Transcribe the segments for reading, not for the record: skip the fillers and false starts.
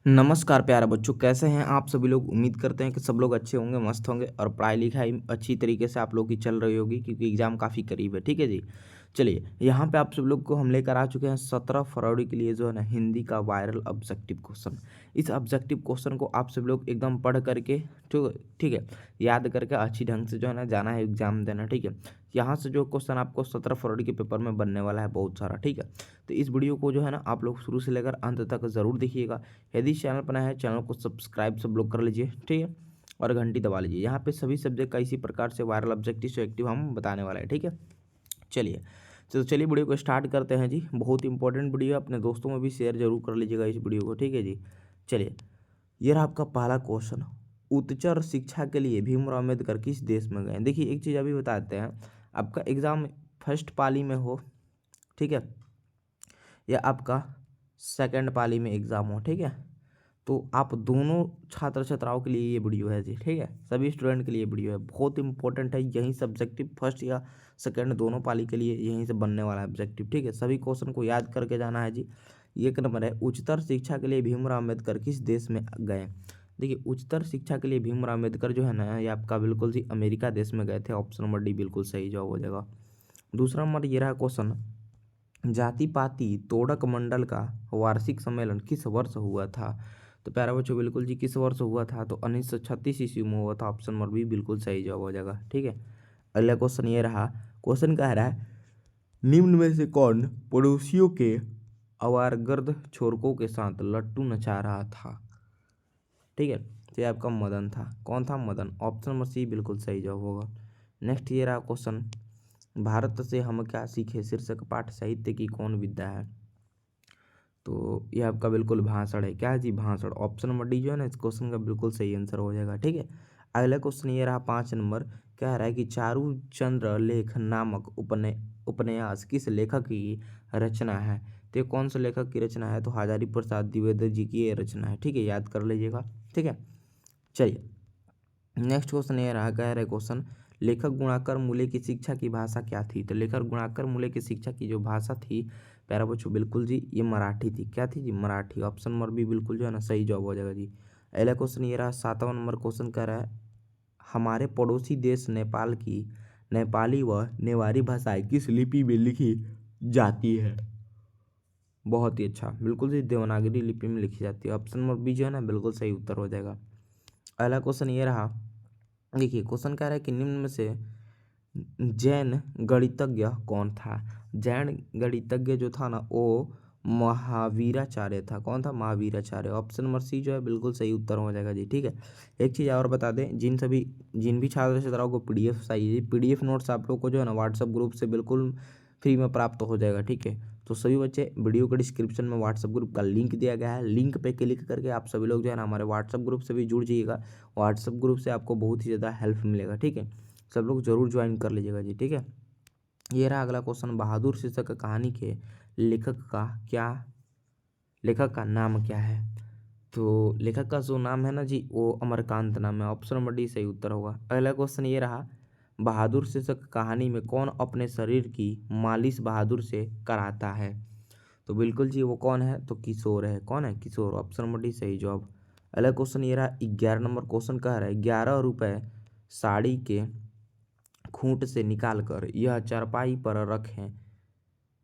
नमस्कार प्यारे बच्चों, कैसे हैं आप सभी लोग। उम्मीद करते हैं कि सब लोग अच्छे होंगे, मस्त होंगे और पढ़ाई लिखाई अच्छी तरीके से आप लोग की चल रही होगी क्योंकि एग्ज़ाम काफ़ी करीब है। ठीक है जी। चलिए, यहाँ पे आप सब लोग को हम लेकर आ चुके हैं 17 फरवरी के लिए जो है ना हिंदी का वायरल ऑब्जेक्टिव क्वेश्चन। इस ऑब्जेक्टिव क्वेश्चन को आप सब लोग एकदम पढ़ करके ठीक ठीक है, याद करके अच्छी ढंग से जो है ना जाना है एग्ज़ाम देना। ठीक है, यहाँ से जो क्वेश्चन आपको 17 फरवरी के पेपर में बनने वाला है बहुत सारा। ठीक है, तो इस वीडियो को जो है ना आप लोग शुरू से लेकर अंत तक ज़रूर देखिएगा। यदि चैनल पर नया है, चैनल को सब्सक्राइब सब लोग कर लीजिए। ठीक है, और घंटी दबा लीजिए। यहाँ पे सभी सब्जेक्ट का इसी प्रकार से वायरल ऑब्जेक्टिव सेलेक्टिव हम बताने वाला है। ठीक है, चलिए। तो चलिए वीडियो को स्टार्ट करते हैं जी। बहुत इंपॉर्टेंट वीडियो है, अपने दोस्तों में भी शेयर जरूर कर लीजिएगा इस वीडियो को। ठीक है जी। चलिए, ये रहा आपका पहला क्वेश्चन। उच्चतर शिक्षा के लिए भीमराव अम्बेडकर किस देश में गए। देखिए, एक चीज़ अभी बताते हैं, आपका एग्जाम फर्स्ट पाली में हो, ठीक है, या आपका सेकंड पाली में एग्ज़ाम हो, ठीक है, तो आप दोनों छात्र छात्राओं के लिए ये वीडियो है जी। ठीक है, सभी स्टूडेंट के लिए वीडियो है, बहुत इंपॉर्टेंट है। यहीं से ऑब्जेक्टिव फर्स्ट या सेकंड दोनों पाली के लिए यहीं से बनने वाला है ऑब्जेक्टिव। ठीक है, सभी क्वेश्चन को याद करके जाना है जी। एक नंबर है, उच्चतर शिक्षा के लिए भीमराव अम्बेडकर किस देश में गए। देखिए, उच्चतर शिक्षा के लिए भीमराव अम्बेडकर जो है ना, ये आपका बिल्कुल जी अमेरिका देश में गए थे। ऑप्शन नंबर डी बिल्कुल सही जवाब हो जाएगा। दूसरा नंबर ये रहा क्वेश्चन, जाति पाति तोड़क मंडल का वार्षिक सम्मेलन किस वर्ष हुआ था। तो प्यारा बच्चों, बिल्कुल जी किस वर्ष हुआ था, तो 1936 ईस्वी में हुआ था। ऑप्शन नंबर बी बिल्कुल सही जवाब हो जाएगा। ठीक है, अगला क्वेश्चन ये रहा। क्वेश्चन कह रहा है, निम्न में से कौन पड़ोसियों के अवारगर्द छोरकों के साथ लट्टू नचा रहा था। ठीक है, तो ये आपका मदन था। कौन था? मदन। ऑप्शन नंबर सी बिल्कुल सही जवाब होगा। नेक्स्ट ये रहा क्वेश्चन, भारत से हम क्या सीखे शीर्षक पाठ साहित्य की कौन विद्या है। तो ये आपका बिल्कुल भाषण है। क्या है जी? भाषण। ऑप्शन नंबर डी जो है ना इस क्वेश्चन का बिल्कुल सही आंसर हो जाएगा। ठीक है, अगला क्वेश्चन ये रहा 5 नंबर। कह रहा है कि चारू चंद्र लेख नामक उपन्यास किस लेखक की रचना है। तो ये कौन से लेखक की रचना है, तो हजारी प्रसाद द्विवेदी जी की ये रचना है। ठीक है, याद कर लीजिएगा। ठीक है, चलिए नेक्स्ट क्वेश्चन ये रहा। कह रहे क्वेश्चन, लेखक गुणाकर मूल्य की शिक्षा की भाषा क्या थी। तो लेखक गुणाकर मूल्य की शिक्षा की जो भाषा थी प्यारा बच्चों, बिल्कुल जी ये मराठी थी। क्या थी जी? मराठी। ऑप्शन नंबर बी बिल्कुल जो है ना सही जवाब हो जाएगा जी। अगला क्वेश्चन ये रहा 7वां नंबर क्वेश्चन कह रहा है, हमारे पड़ोसी देश नेपाल की नेपाली व नेवारी भाषाएं किस लिपि में लिखी जाती है। बहुत ही अच्छा, बिल्कुल जी देवनागरी लिपि में लिखी जाती है। ऑप्शन नंबर बी जो है ना बिल्कुल सही उत्तर हो जाएगा। अगला क्वेश्चन ये रहा। देखिए, क्वेश्चन कह रहा है कि निम्न में से जैन गणितज्ञ कौन था। जैन गणितज्ञ जो था ना वो महावीराचार्य था। कौन था? महावीराचार्य। ऑप्शन नंबर सी जो है बिल्कुल सही उत्तर हो जाएगा जी। ठीक है, एक चीज़ और बता दें, जिन भी छात्र छात्राओं को पीडीएफ चाहिए, पीडीएफ नोट्स आप लोग को जो है ना व्हाट्सएप ग्रुप से बिल्कुल फ्री में प्राप्त हो जाएगा। ठीक है, तो सभी बच्चे वीडियो के डिस्क्रिप्शन में व्हाट्सएप ग्रुप का लिंक दिया गया है, लिंक पे क्लिक करके आप सभी लोग जो है ना हमारे व्हाट्सएप ग्रुप से भी जुड़ जाइएगा। व्हाट्सएप ग्रुप से आपको बहुत ही ज़्यादा हेल्प मिलेगा। ठीक है, सब लोग जरूर ज्वाइन कर लीजिएगा जी। ठीक है, ये रहा अगला क्वेश्चन, बहादुर शीर्षक कहानी के लेखक का नाम क्या है। तो लेखक का जो नाम है ना जी वो अमरकांत नाम है। ऑप्शन नंबर डी सही उत्तर होगा। अगला क्वेश्चन ये रहा, बहादुर शीर्षक कहानी में कौन अपने शरीर की मालिश बहादुर से कराता है। तो बिल्कुल जी वो कौन है, तो किशोर है। कौन है? किशोर। ऑप्शन नंबर डी सही जवाब। अगला क्वेश्चन ये रहा 11 नंबर क्वेश्चन कह रहा है, 11 रुपये साड़ी के खूंट से निकाल कर यह चारपाई पर रखें,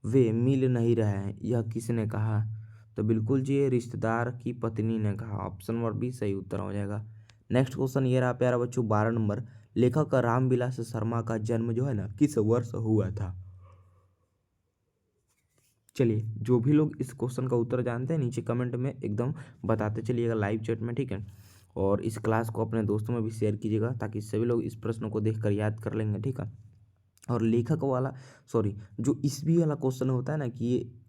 वे मिल नहीं रहे हैं, यह किसने कहा। तो बिल्कुल जी ये रिश्तेदार की पत्नी ने कहा। ऑप्शन नंबर बी सही उत्तर हो जाएगा। नेक्स्ट क्वेश्चन ये रहा प्यारा बच्चों 12 नंबर, लेखक रामविलास शर्मा का जन्म जो है ना किस वर्ष हुआ था। चलिए, जो भी लोग इस क्वेश्चन का उत्तर जानते हैं नीचे कमेंट में एकदम बताते चलिएगा लाइव चैट में। ठीक है, और इस क्लास को अपने दोस्तों में भी शेयर कीजिएगा ताकि सभी लोग इस प्रश्न को देखकर याद कर लेंगे। ठीक है, और लेखक वाला जो ईस्वी वाला क्वेश्चन होता है ना कि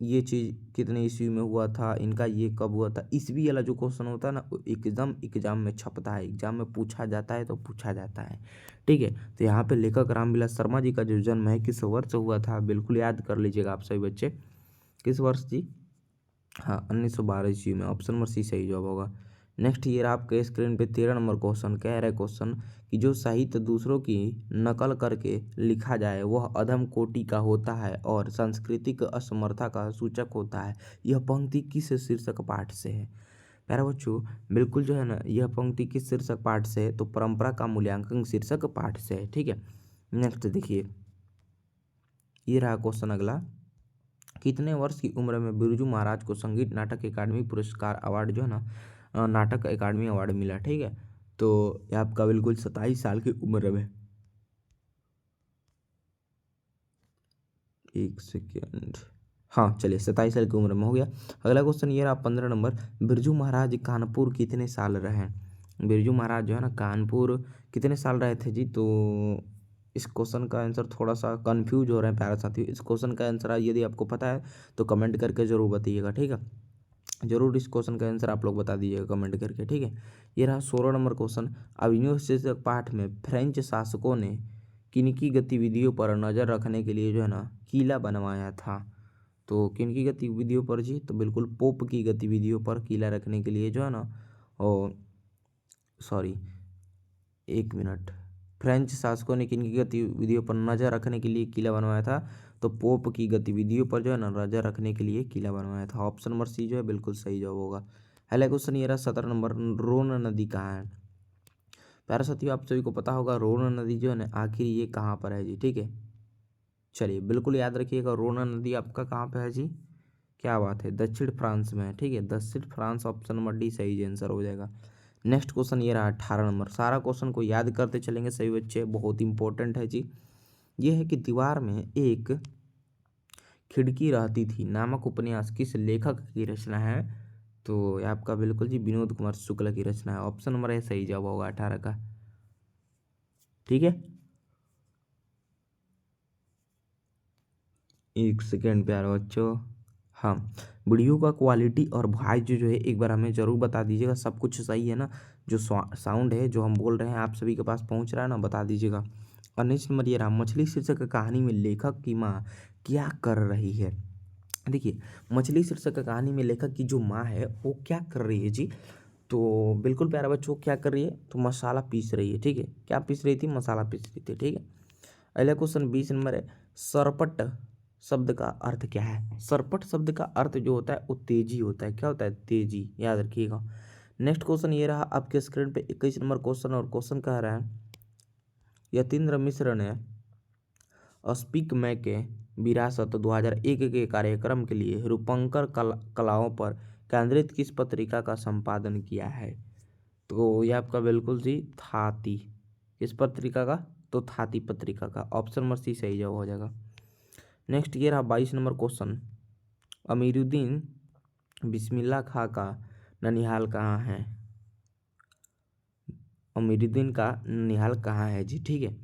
ये चीज़ कितने ईस्वी में हुआ था, इनका ये कब हुआ था, ईस्वी वाला जो क्वेश्चन होता है ना वो एकदम एग्जाम में छपता है, एग्जाम में पूछा जाता है तो पूछा जाता है। ठीक है, तो यहाँ पे लेखक रामविलास शर्मा जी का जो जन्म है किस वर्ष हुआ था, बिल्कुल याद कर लीजिएगा आप सभी बच्चे। किस वर्ष जी? हाँ, 1912 ईस्वी में। ऑप्शन नंबर सी सही जवाब होगा। नेक्स्ट ईयर आपके स्क्रीन पे 13 नंबर क्वेश्चन कह रहा है क्वेश्चन कि जो साहित्य दूसरों की नकल करके लिखा जाए वह अधम कोटि का होता है और सांस्कृतिक असमर्था का सूचक होता है। यह पंक्ति किस शीर्षक पाठ से है। प्यारे बच्चों बिल्कुल जो है ना, यह पंक्ति किस शीर्षक पाठ से है, तो परंपरा का मूल्यांकन शीर्षक पाठ से है। ठीक है, नेक्स्ट देखिए, ये रहा क्वेश्चन अगला। कितने वर्ष की उम्र में बिरजू महाराज को संगीत नाटक अकादमी पुरस्कार अवार्ड जो है ना, नाटक अकादमी अवार्ड मिला? ठीक है, तो ये आपका बिल्कुल 27 साल की उम्र में। एक सेकेंड, हाँ चलिए 27 साल की उम्र में हो गया। अगला क्वेश्चन ये रहा 15 नंबर। बिरजू महाराज कानपुर कितने साल रहे? बिरजू महाराज जो है ना कानपुर कितने साल रहे थे जी? तो इस क्वेश्चन का आंसर थोड़ा सा कंफ्यूज हो रहे हैं प्यारे साथियों। इस क्वेश्चन का आंसर यदि आपको पता है तो कमेंट करके जरूर बताइएगा। ठीक है, जरूर इस क्वेश्चन का आंसर आप लोग बता दीजिएगा कमेंट करके। ठीक है, ये रहा 16 नंबर क्वेश्चन। अभिनव शीर्षक पाठ में फ्रेंच शासकों ने किनकी गतिविधियों पर नजर रखने के लिए जो है ना किला बनवाया था? तो किनकी गतिविधियों पर जी? तो बिल्कुल पोप की गतिविधियों पर किला रखने के लिए जो है ना, और सॉरी एक मिनट, फ्रेंच शासकों ने किनकी गतिविधियों पर नजर रखने के लिए किला बनवाया था? तो पोप की गतिविधियों पर जो है ना नजर रखने के लिए किला बनवाया था। ऑप्शन नंबर सी जो है बिल्कुल सही जवाब होगा। अगला क्वेश्चन ये रहा 17 नंबर। रोन नदी कहाँ है? प्यारे साथियों आप सभी को पता होगा रोन नदी जो है ना आखिर ये कहाँ पर है जी? ठीक है, चलिए बिल्कुल याद रखिएगा, रोना नदी आपका कहाँ पे है जी? क्या बात है, दक्षिण फ्रांस में है। ठीक है, दक्षिण फ्रांस, ऑप्शन नंबर डी सही आंसर हो जाएगा। नेक्स्ट क्वेश्चन ये रहा 18 नंबर। सारा क्वेश्चन को याद करते चलेंगे सभी बच्चे, बहुत इंपॉर्टेंट है जी। ये है कि दीवार में एक खिड़की रहती थी नामक उपन्यास किस लेखक की रचना है? तो ये आपका बिल्कुल जी विनोद कुमार शुक्ल की रचना है। ऑप्शन नंबर ए सही जवाब होगा 18 का। ठीक है, एक सेकेंड प्यारे बच्चों, हाँ वीडियो का क्वालिटी और वॉइस जो है एक बार हमें ज़रूर बता दीजिएगा, सब कुछ सही है ना? जो साउंड है जो हम बोल रहे हैं आप सभी के पास पहुंच रहा है ना, बता दीजिएगा। और नेक्स्ट नंबर ये रहा, मछली शीर्षक कहानी में लेखक की माँ क्या कर रही है? देखिए, मछली शीर्षक कहानी में लेखक की जो माँ है वो क्या कर रही है जी? तो बिल्कुल प्यारा बच्चों क्या कर रही है? तो मसाला पीस रही है। ठीक है, क्या पीस रही थी? मसाला पीस रही थी। ठीक है, अगला क्वेश्चन 20 नंबर है। सरपट शब्द का अर्थ क्या है? सरपट शब्द का अर्थ जो होता है वो तेजी होता है। क्या होता है? तेजी, याद रखिएगा। नेक्स्ट क्वेश्चन ये रहा आपके स्क्रीन पे 21 नंबर क्वेश्चन, और क्वेश्चन कह रहा है यतीन्द्र मिश्र ने स्पीक मै के विरासत 2001 के कार्यक्रम के लिए रूपंकर कलाओं पर केंद्रित किस पत्रिका का संपादन किया है? तो ये आपका बिल्कुल जी थाती। किस पत्रिका का? तो थाती पत्रिका का। ऑप्शन नंबर सी सही जवाब हो जाएगा। नेक्स्ट ये रहा 22 नंबर क्वेश्चन। अमीरुद्दीन बिस्मिल्लाह खां का ननिहाल कहाँ है? अमीरुद्दीन का ननिहाल कहाँ है जी? ठीक है,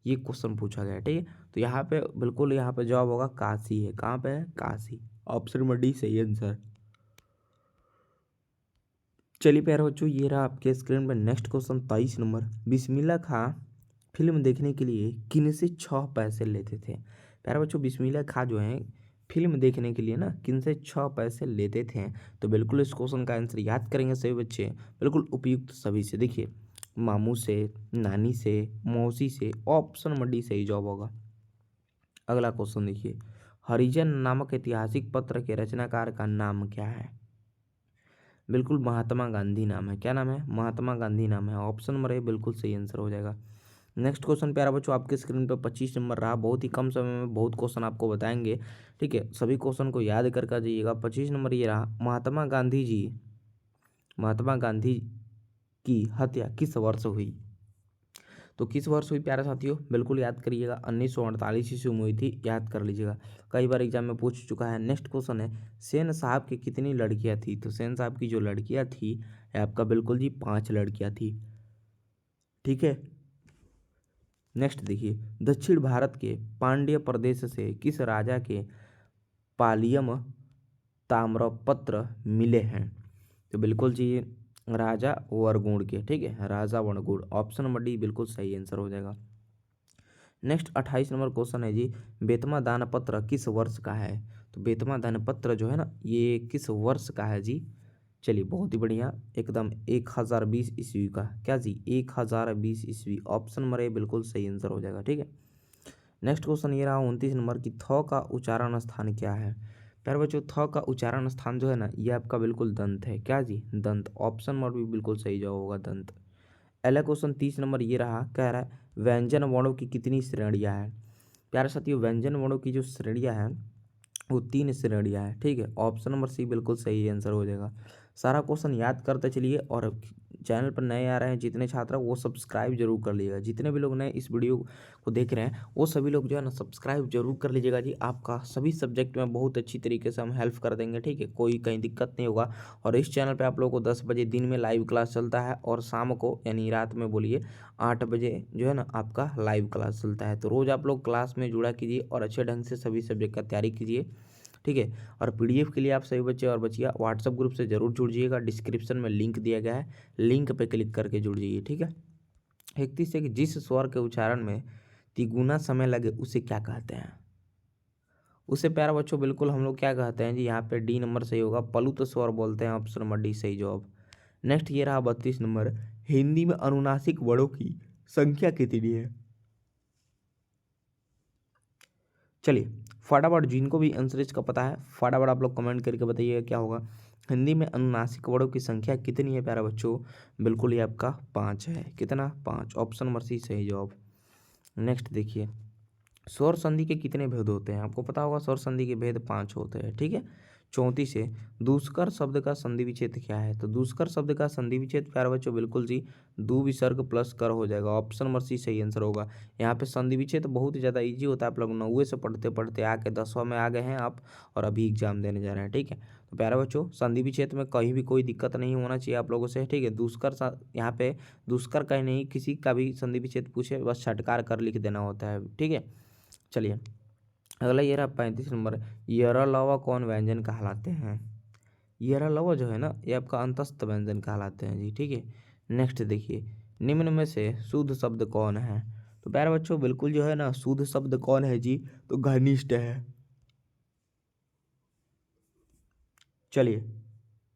ये क्वेश्चन पूछा गया है। ठीक है, तो यहाँ पे बिल्कुल यहाँ पे जवाब होगा काशी है। कहाँ पे है? काशी। ऑप्शन नंबर डी सही आंसर। चलिए प्यारे बच्चों ये रहा आपके स्क्रीन पर नेक्स्ट क्वेश्चन 23 नंबर। बिस्मिल्लाह खां फिल्म देखने के लिए किन से 6 पैसे लेते थे? प्यारे बच्चों बिस्मिल्लाह खां जो है फिल्म देखने के लिए ना किन से 6 पैसे लेते थे? तो बिल्कुल इस क्वेश्चन का आंसर याद करेंगे सभी बच्चे, बिल्कुल उपयुक्त सभी से। देखिए, मामू से, नानी से, मौसी से, ऑप्शन नंबर डी सही जवाब होगा। अगला क्वेश्चन देखिए, हरिजन नामक ऐतिहासिक पत्र के रचनाकार का नाम क्या है? बिल्कुल महात्मा गांधी नाम है। क्या नाम है? महात्मा गांधी नाम है। ऑप्शन नंबर ए बिल्कुल सही आंसर हो जाएगा। नेक्स्ट क्वेश्चन प्यारा बच्चों आपके स्क्रीन पर 25 नंबर रहा। बहुत ही कम समय में बहुत क्वेश्चन आपको बताएंगे। ठीक है, सभी क्वेश्चन को याद करके जाइएगा। 25 नंबर ये रहा, महात्मा गांधी की हत्या किस वर्ष हुई? तो किस वर्ष हुई प्यारे साथियों? बिल्कुल याद करिएगा, 1948 ईस्वी में हुई थी, याद कर लीजिएगा, कई बार एग्जाम में पूछ चुका है। नेक्स्ट क्वेश्चन है, सेन साहब की कितनी लड़कियां थी? तो सेन साहब की जो लड़कियां थी आपका बिल्कुल जी 5 लड़कियां थी। ठीक है, नेक्स्ट देखिए, दक्षिण भारत के पांड्य प्रदेश से किस राजा के पालियम ताम्रपत्र मिले हैं? तो बिल्कुल जी राजा वरगुण के। ठीक है, राजा वरगुण। ऑप्शन नंबर डी बिल्कुल सही आंसर हो जाएगा। नेक्स्ट 28 नंबर क्वेश्चन है जी, बेतमा दान पत्र किस वर्ष का है? तो बेतमा दान पत्र जो है ना ये किस वर्ष का है जी? चलिए बहुत ही बढ़िया, एकदम 1020 ईस्वी का। क्या जी? 1020 ईस्वी। ऑप्शन नंबर ए बिल्कुल सही आंसर हो जाएगा। ठीक है, नेक्स्ट क्वेश्चन ये रहा 29 नंबर की थौ का उच्चारण स्थान क्या है? प्यारे बच्चों थ का उच्चारण स्थान जो है ना ये आपका बिल्कुल दंत है। क्या जी? दंत। ऑप्शन नंबर भी बिल्कुल सही जवाब होगा दंत। अगला क्वेश्चन 30 नंबर ये रहा, कह रहा है व्यंजन वर्णों की कितनी श्रेणियां हैं? प्यारे साथियों व्यंजन वर्णों की जो श्रेणियां हैं वो 3 श्रेणियां हैं। ठीक है, ऑप्शन नंबर सी बिल्कुल सही आंसर हो जाएगा। सारा क्वेश्चन याद करते चलिए और चैनल पर नए आ रहे हैं जितने छात्र वो सब्सक्राइब जरूर कर लीजिएगा। जितने भी लोग नए इस वीडियो को देख रहे हैं वो सभी लोग जो है ना सब्सक्राइब जरूर कर लीजिएगा जी। आपका सभी सब्जेक्ट में बहुत अच्छी तरीके से हम हेल्प कर देंगे। ठीक है, कोई कहीं दिक्कत नहीं होगा। और इस चैनल पे आप लोगों को 10 बजे दिन में लाइव क्लास चलता है और शाम को यानी रात में बोलिए 8 बजे जो है ना आपका लाइव क्लास चलता है। तो रोज़ आप लोग क्लास में जुड़ा कीजिए और अच्छे ढंग से सभी सब्जेक्ट का तैयारी कीजिए। ठीक है, और पीडीएफ के लिए आप सभी बच्चे और बच्चियाँ व्हाट्सएप ग्रुप से जरूर जुड़ जाइएगा। डिस्क्रिप्शन में लिंक दिया गया है, लिंक पे क्लिक करके जुड़ जाइए। ठीक है, 31 है कि जिस स्वर के उच्चारण में तिगुना समय लगे उसे क्या कहते हैं? उसे प्यारा बच्चों बिल्कुल हम लोग क्या कहते हैं जी, यहाँ पे डी नंबर सही होगा, प्लुत स्वर बोलते हैं। ऑप्शन नंबर डी सही जवाब। नेक्स्ट ये रहा 32 नंबर, हिंदी में अनुनासिक वर्णों की संख्या कितनी है? चलिए फटाफट जिनको भी आंसर इसका पता है फटाफट आप लोग कमेंट करके बताइएगा क्या होगा। हिंदी में अनुनासिक वर्णों की संख्या कितनी है प्यारा बच्चों? बिल्कुल ये आपका 5 है। कितना? 5। ऑप्शन नंबर सी सही जवाब। नेक्स्ट देखिए, स्वर संधि के कितने भेद होते हैं? आपको पता होगा स्वर संधि के भेद 5 होते हैं। ठीक है, 34 है। दुष्कर शब्द का संधि विच्छेद क्या है? तो दुष्कर शब्द का संधि विच्छेद प्यारे बच्चों बिल्कुल जी दु विसर्ग प्लस कर हो जाएगा। ऑप्शन नंबर सी सही आंसर होगा। यहाँ पे संधि विच्छेद बहुत ही ज़्यादा ईजी होता है। आप लोग 9वीं से पढ़ते पढ़ते आके 10वां में आ गए हैं आप और अभी एग्जाम देने जा रहे हैं। ठीक है, तो प्यारे बच्चों संधि विच्छेद में कहीं भी कोई दिक्कत नहीं होना चाहिए आप लोगों से। ठीक है, यहाँ पे दुष्कर कहीं नहीं, किसी का भी संधि विच्छेद पूछे बस छटकार कर लिख देना होता है। ठीक है, चलिए अगला ये रहा 35 नंबर, यरलवा कौन व्यंजन कहलाते हैं? यरलवा जो है ना ये आपका अंतस्थ व्यंजन कहलाते हैं जी। ठीक है, नेक्स्ट देखिए, निम्न में से शुद्ध शब्द कौन है? तो प्यारे बच्चों बिल्कुल जो है ना शुद्ध शब्द कौन है जी? तो घनिष्ठ है। चलिए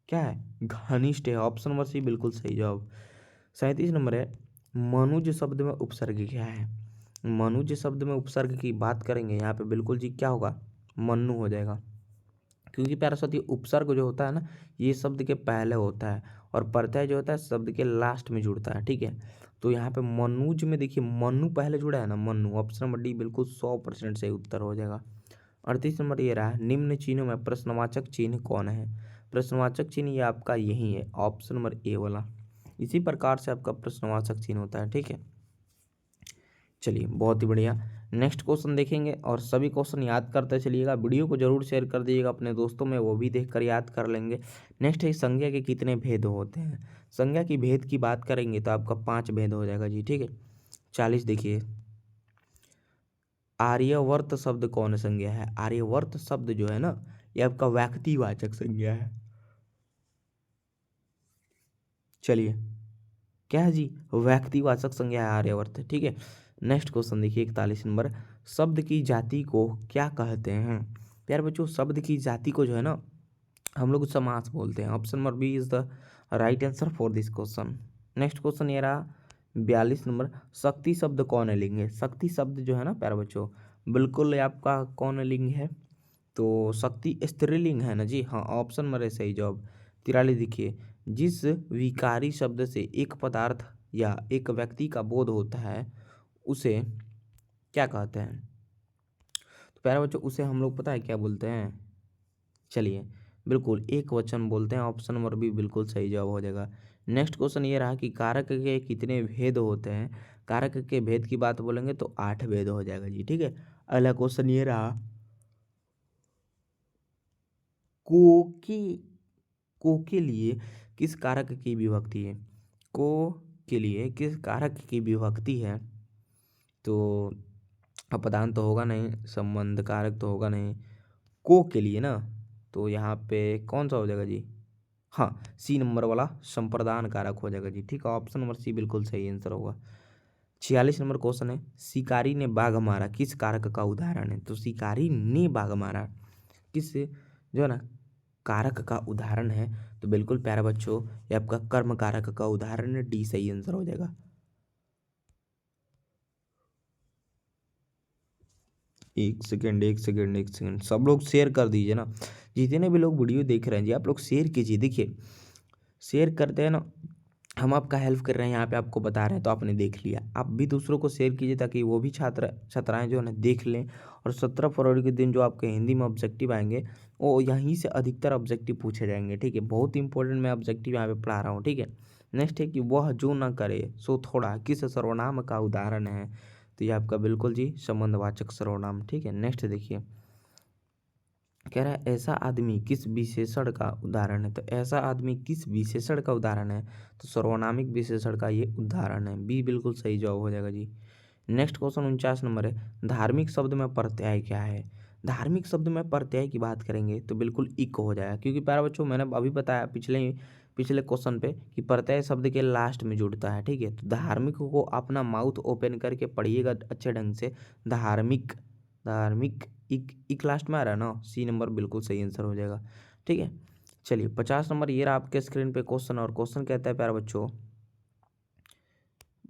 क्या है? घनिष्ठ है। ऑप्शन नंबर सी बिल्कुल सही जवाब। 37 नंबर है, मनुज शब्द में उपसर्ग क्या है? मनुज शब्द में उपसर्ग की बात करेंगे यहाँ पे बिल्कुल जी क्या होगा? मन्नु हो जाएगा। क्योंकि प्यारा साथी उपसर्ग जो होता है ना ये शब्द के पहले होता है और प्रत्यय जो होता है शब्द के लास्ट में जुड़ता है। ठीक है, तो यहाँ पे मनुज में देखिए मन्नु पहले जुड़ा है ना, मन्नु। ऑप्शन नंबर डी बिल्कुल 100% सही उत्तर हो जाएगा। 38 नंबर ये रहा, निम्न चिन्हों में प्रश्नवाचक चिन्ह कौन है? प्रश्नवाचक चिन्ह ये आपका यही है, ऑप्शन नंबर ए वाला। इसी प्रकार से आपका प्रश्नवाचक चिन्ह होता है। ठीक है, चलिए बहुत ही बढ़िया। नेक्स्ट क्वेश्चन देखेंगे और सभी क्वेश्चन याद करते चलिएगा। वीडियो को जरूर शेयर कर दीजिएगा अपने दोस्तों में, वो भी देखकर याद कर लेंगे। नेक्स्ट है संज्ञा के कितने भेद होते हैं? संज्ञा की भेद की बात करेंगे तो आपका 5 भेद हो जाएगा जी। ठीक है, 40 देखिए, आर्यवर्त शब्द कौन संज्ञा है? आर्यवर्त शब्द जो है ना ये आपका व्यक्तिवाचक संज्ञा है। चलिए क्या है जी? व्यक्तिवाचक संज्ञा है आर्यवर्त। ठीक है, नेक्स्ट क्वेश्चन देखिए 41 नंबर, शब्द की जाति को क्या कहते हैं? प्यारे बच्चों शब्द की जाति को जो है ना हम लोग समास बोलते हैं। Option number B is the right answer for this question. Next question ये रहा 42 नंबर, शक्ति शब्द कौन लिंग है? शक्ति शब्द जो है ना प्यारे बच्चों बिल्कुल ये आपका कौन लिंग है? तो शक्ति स्त्रीलिंग है ना जी। हाँ, ऑप्शन नंबर है सही जवाब। 43 देखिए, जिस विकारी शब्द से एक पदार्थ या एक व्यक्ति का बोध होता है उसे क्या कहते हैं? तो प्यारे बच्चों उसे हम लोग पता है क्या बोलते हैं? चलिए बिल्कुल एक वचन बोलते हैं। ऑप्शन नंबर बी बिल्कुल सही जवाब हो जाएगा। नेक्स्ट क्वेश्चन ये रहा कि कारक के कितने भेद होते हैं? कारक के भेद की बात बोलेंगे तो 8 भेद हो जाएगा जी। ठीक है, अगला क्वेश्चन ये रहा, को की को के लिए किस कारक की विभक्ति है? को के लिए किस कारक की विभक्ति है? तो अपदान तो होगा नहीं, संबंध कारक तो होगा नहीं, को के लिए ना तो यहाँ पे कौन सा हो जाएगा जी? हाँ, सी नंबर वाला संप्रदान कारक हो जाएगा जी। ठीक है, ऑप्शन नंबर सी बिल्कुल सही आंसर होगा। 46 नंबर क्वेश्चन है, शिकारी ने बाघ मारा किस कारक का उदाहरण है? तो शिकारी ने बाघ मारा किस जो है ना कारक का उदाहरण है? तो बिल्कुल प्यारे बच्चों ये आपका कर्म कारक का उदाहरण है। डी सही आंसर हो जाएगा। एक सेकेंड, एक सेकेंड, एक सेकेंड, सब लोग शेयर कर दीजिए ना। जितने भी लोग वीडियो देख रहे हैं जी, आप लोग शेयर कीजिए। देखिए, शेयर करते हैं ना, हम आपका हेल्प कर रहे हैं, यहाँ पे आपको बता रहे हैं तो आपने देख लिया। आप भी दूसरों को शेयर कीजिए ताकि वो भी छात्र छात्राएं जो है ना देख लें। और 17 फरवरी के दिन जो आपके हिंदी में ऑब्जेक्टिव आएंगे, वो यहीं से अधिकतर ऑब्जेक्टिव पूछे जाएंगे। ठीक है, बहुत इंपॉर्टेंट मैं ऑब्जेक्टिव यहाँ पे पढ़ा रहा हूँ। ठीक है, नेक्स्ट है कि वह जो ना करे सो थोड़ा किस सर्वनाम का उदाहरण है। तो ये आपका बिल्कुल जी संबंधवाचक सर्वनाम। ठीक है, नेक्स्ट देखिए, कह रहा है ऐसा आदमी किस विशेषण का उदाहरण है। तो ऐसा आदमी किस विशेषण का उदाहरण है, तो सर्वनामिक विशेषण का ये उदाहरण है। बी बिल्कुल सही जवाब हो जाएगा जी। नेक्स्ट क्वेश्चन 49 नंबर है, धार्मिक शब्द में प्रत्यय क्या है। धार्मिक शब्द में प्रत्यय की बात करेंगे तो बिल्कुल इक हो जाएगा, क्योंकि प्यारे बच्चों मैंने अभी बताया पिछले पिछले क्वेश्चन पे कि प्रत्यय शब्द के लास्ट में जुड़ता है। ठीक है, तो धार्मिक को अपना माउथ ओपन करके पढ़िएगा अच्छे ढंग से। धार्मिक, धार्मिक, इक लास्ट में आ रहा है ना, सी नंबर बिल्कुल सही आंसर हो जाएगा। ठीक है, चलिए 50 नंबर ये रहा आपके स्क्रीन पे क्वेश्चन। और क्वेश्चन कहता है प्यारे बच्चों,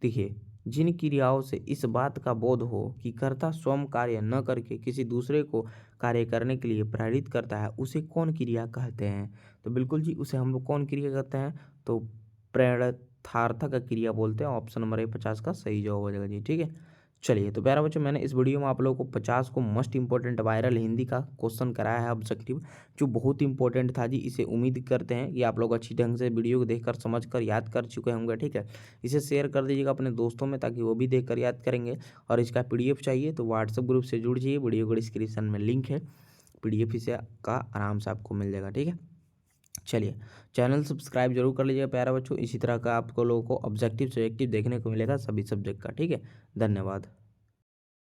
देखिए, जिन क्रियाओं से इस बात का बोध हो कि कर्ता स्वयं कार्य न करके किसी दूसरे को कार्य करने के लिए प्रेरित करता है, उसे कौन क्रिया कहते हैं। तो बिल्कुल जी, उसे हम लोग कौन क्रिया कहते हैं, तो प्रेरणार्थक क्रिया बोलते हैं। ऑप्शन नंबर 50 का सही जवाब हो जाएगा जी। ठीक है, चलिए तो प्यारा बच्चों, मैंने इस वीडियो में आप लोगों को 50 को मोस्ट इंपॉर्टेंट वायरल हिंदी का क्वेश्चन कराया है ऑब्जेक्टिव, जो बहुत इंपॉर्टेंट था जी। इसे उम्मीद करते हैं कि आप लोग अच्छी ढंग से वीडियो को देखकर समझकर याद कर चुके होंगे। ठीक है, इसे शेयर कर दीजिएगा अपने दोस्तों में ताकि वो भी देखकर याद करेंगे। और इसका पीडीएफ चाहिए तो व्हाट्सएप ग्रुप से जुड़ जाइए, वीडियो को डिस्क्रिप्शन में लिंक है, पीडीएफ इसे का आराम से आपको मिल जाएगा। ठीक है, चलिए चैनल सब्सक्राइब जरूर कर लीजिएगा प्यारा बच्चों। इसी तरह का आपको लोगों को ऑब्जेक्टिव सब्जेक्टिव देखने को मिलेगा सभी सब्जेक्ट का। ठीक है, धन्यवाद।